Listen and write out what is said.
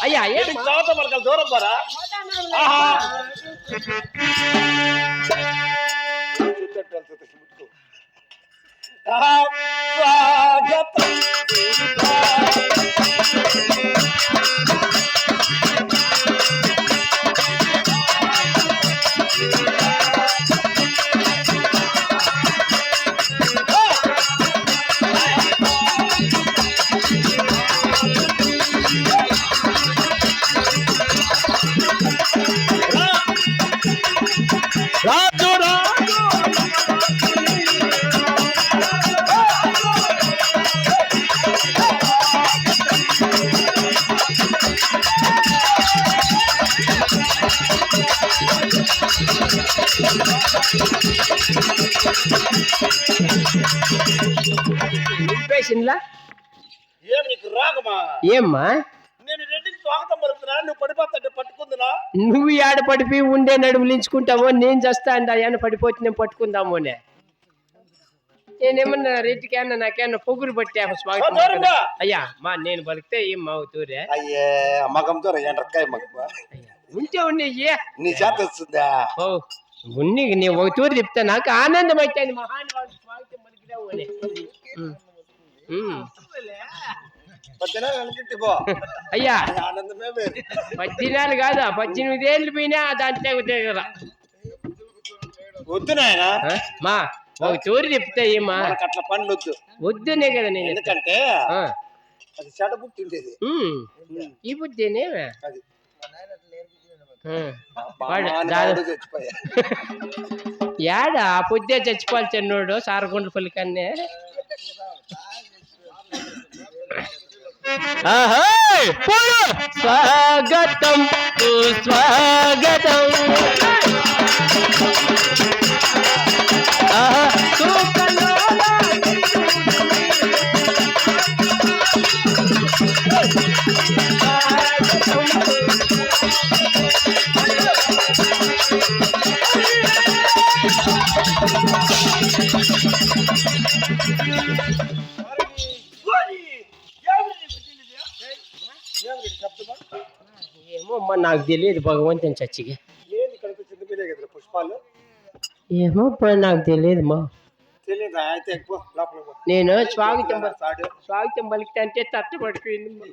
అయ్యా దూరం పరా ఏం నీకు రాగమా? ఏమ్మా నేను రెడ్డికి స్వాగతం పలుకుతున్నా, నువ్వు పడిపోతుంటే పట్టుకుందునా? నువ్వు ఏడ పడిపి ఉండే నడుములించుకుంటావో, నేను చేస్తా అండి ఆయన పడిపోతే నేను పట్టుకుందామో. నేనేమన్నా రెడ్డికేమన్నా నాకేమన్నా పొగురు పట్టి స్వాగతం అయ్యా మా నేను పలికితే ఏం మా అవుతూరే అయ్యే మగంతో ఎండ్రకాయ మగ ఉంటే ఉన్నాయి నీ చేత వస్తుందా? ఓ ఉన్ని నీ ఒక తూరు చెప్తా నాకు ఆనందం అయితే మహానుభావుడు స్వాగతం పలికిదావు అని. అయ్యా 18 కాదు 18 ఏళ్ళు పోయినా దాంట్లో కదా వద్దు నాయన మా ఒక తూరి చెప్తా ఏమా అట్లా పనులు వద్దు వద్దునే కదా నేను, ఎందుకంటే అది చెడ పుట్టిండేది ఈ బుద్ధేనే యాడా ఆ పొద్దే చచ్చిపోవాలి చెన్నోడు సారగుండ్ల పల్లికన్నే. స్వాగతం స్వాగతం ఏమో నాకు తెలియదు భగవంతుని చచ్చిగా పుష్పాలు ఏమో నాకు తెలియదు మా తెలియదు. అయితే నేను స్వాగతం పలికితే అంటే తట్టబడిపోయింది.